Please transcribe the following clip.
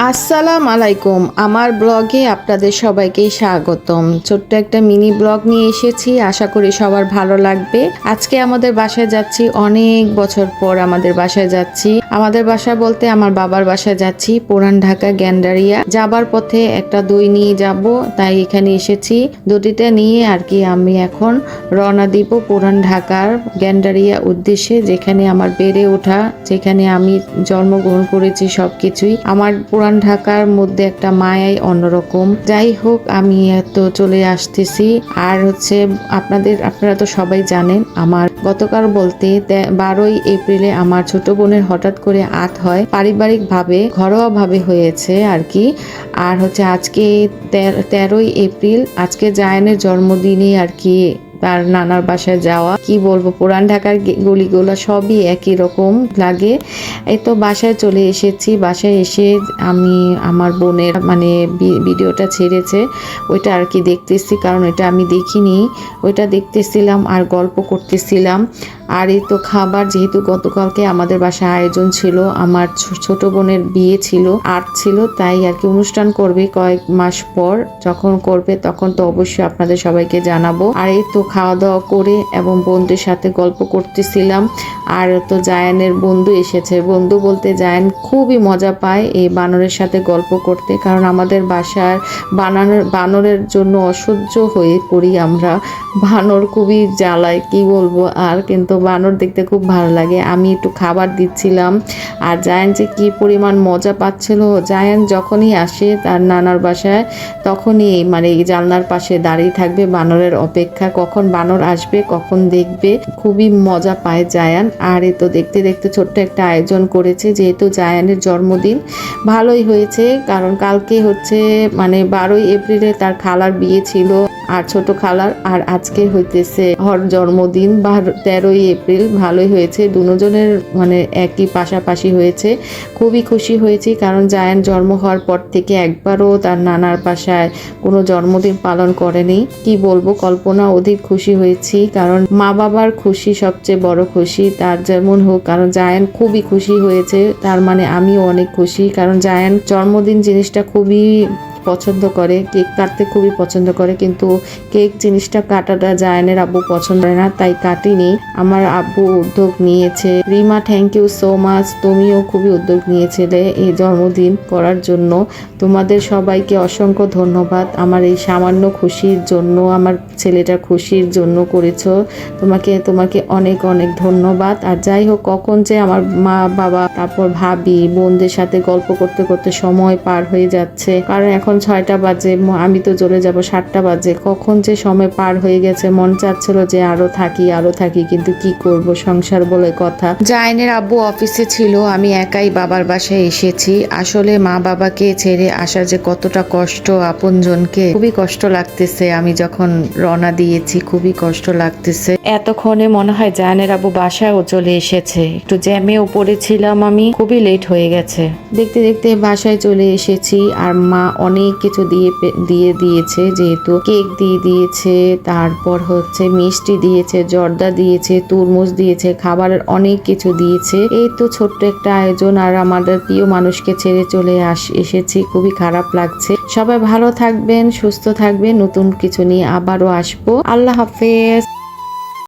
আসসালামু আলাইকুম। আমার ব্লগে আপনাদের সবাইকে স্বাগতম। ছোট্ট একটা মিনি ব্লগ নিয়ে এসেছি, আশা করি সবার ভালো লাগবে। আজকে আমাদের বাসায় যাচ্ছি, অনেক বছর পর আমাদের বাসায় যাচ্ছি। আমাদের বাসা বলতে আমার বাবার বাসায় যাচ্ছি, পুরান ঢাকা গ্যান্ডারিয়া। যাবার পথে একটা দই নিয়ে যাব, তাই এখানে এসেছি। দড়িটা নিয়ে আর কি আমি এখন রওনা দিব পুরান ঢাকার গ্যান্ডারিয়া উদ্দেশ্যে, যেখানে আমার বেড়ে ওঠা, যেখানে আমি জন্মগ্রহণ করেছি, সবকিছুই আমার পুরান ঢাকার মধ্যে একটা মায়াই অন্যরকম। যাই হোক, আমি তো চলে আসতেছি। আর হচ্ছে আপনারা তো সবাই জানেন, আমার গতকাল বলতে 12ই এপ্রিলে আমার ছোট বোনের হঠাৎ করে আত হয়, পারিবারিক ভাবে ঘরোয়া ভাবে হয়েছে আর কি। আর হচ্ছে আজকে 13ই এপ্রিল, আজকে জায়ানের জন্মদিনে আর কি তার নানার বাসায় যাওয়া। কি বলবো, পুরান ঢাকার গলিগুলো সবই একই রকম লাগে। এই তো বাসায় চলে এসেছি। বাসায় এসে আমি আমার বোনের মানে ভিডিওটা ছেড়েছে, ওইটা আর কি দেখতেছি, কারণ এটা আমি দেখিনি। ওইটা দেখতেছিলাম আর গল্প করতেছিলাম। আর এই তো খাবার, যেহেতু গতকালকে আমাদের বাসায় আয়োজন ছিল, আমার ছোট বোনের বিয়ে ছিল, আর্ট ছিল, তাই আর কি অনুষ্ঠান করবে কয়েক মাস পর। যখন করবে তখন তো অবশ্যই আপনাদের সবাইকে জানাবো। আর এই তো খাওয়া দাওয়া করে এবং বন্ধুদের সাথে গল্প করতেছিলাম। আর তো জায়ানের বন্ধু এসেছে। বন্ধু বলতে জায়ান খুবই মজা পায় এই বানরের সাথে গল্প করতে, কারণ আমাদের বাসার বানরের জন্য অসহ্য হয়ে পড়ি আমরা। বানর খুবই জ্বালায়, কি বলবো। আর কিন্তু বানর দেখতে খুব ভালো লাগে। আমি একটু খাবার দিচ্ছিলাম, আর জায়ান যে কি পরিমাণ মজা পাচ্ছিল। জায়ান যখনই আসে তার নানার বাসায়, তখনই মানে এই জানলার পাশে দাঁড়িয়ে থাকবে বানরের অপেক্ষা, কখন বানর আসবে, কখন দেখবে। খুবই মজা পায় জায়ান। আর এই তো দেখতে দেখতে ছোট্ট একটা আয়োজন করেছে, যেহেতু জায়ানের জন্মদিন। ভালোই হয়েছে, কারণ কালকে হচ্ছে মানে 12ই এপ্রিলে তার খালার বিয়ে ছিল, আর ছোট খালার, আর আজকে হইতেছে ওর জন্মদিন 13ই এপ্রিল। ভালোই হয়েছে, দুজনের মানে একই পাশাপাশি হয়েছে। খুবই খুশি হয়েছি, কারণ জায়ান জন্ম হওয়ার পর থেকে একবারও তার নানার বাসায় কোনো জন্মদিন পালন করেনি। কি বলবো, কল্পনা অধিক খুশি হয়েছি, কারণ মা বাবার খুশি সবচেয়ে বড় খুশি, তার যেমন হোক। কারণ জায়ান খুবই খুশি হয়েছে, তার মানে আমিও অনেক খুশি, কারণ জায়ান জন্মদিন জিনিসটা খুবই পছন্দ করে, কেক কাটতে খুবই পছন্দ করে, কিন্তু কেক জিনিসটা কাটাটা জায়ানের আব্বু পছন্দ হয় না, তাই কাটিনি। আমার আব্বু উদ্যোগ নিয়েছে। Rima, thank you so much, তুমিও খুবই উদ্যোগ নিয়েছিলে এই জন্মদিন করার জন্য। তোমাদের সবাইকে অসংখ্য ধন্যবাদ আমার এই সামান্য খুশির জন্য, আমার ছেলেটার খুশির জন্য করেছো। তোমাকে অনেক অনেক ধন্যবাদ। আর যাই হোক, কখন যে আমার মা বাবা, তারপর ভাবি, বোনদের সাথে গল্প করতে করতে সময় পার হয়ে যাচ্ছে, কারণ এখন 6টা বাজে, আমি তো চলে যাব 7টা বাজে। কখন যে সময় পার হয়ে গেছে, মন চাচ্ছিল যে আরো থাকি, কিন্তু কি করব, সংসার বলে কথা। জায়ানের আব্বু অফিসে ছিল, আমি একাই বাবার বাসায় এসেছি। আসলে মা বাবাকে ছেড়ে আসা যে কতটা কষ্ট, আপনজনকে খুবই কষ্ট লাগতেছে। আমি যখন রওনা দিয়েছি খুবই কষ্ট লাগতেছে। এতক্ষণে মনে হয় জায়ানের আব্বু বাসায়ও চলে এসেছে। একটু জ্যামেও পড়েছিলাম, আমি খুবই লেট হয়ে গেছে। দেখতে দেখতে বাসায় চলে এসেছি। আর মা অনেক কিছু দিয়ে দিয়েছে, যেহেতু কেক দিয়ে দিয়েছে, তারপর হচ্ছে মিষ্টি দিয়েছে, জর্দা দিয়েছে, তরমুজ দিয়েছে, খাবারের অনেক কিছু দিয়েছে। এই তো ছোট্ট একটা আয়োজন। আর আমাদের প্রিয় মানুষকে ছেড়ে চলে এসেছি, খুবই খারাপ লাগছে। সবাই ভালো থাকবেন, সুস্থ থাকবেন, নতুন কিছু নিয়ে আবারও আসবো। আল্লাহ হাফেজ।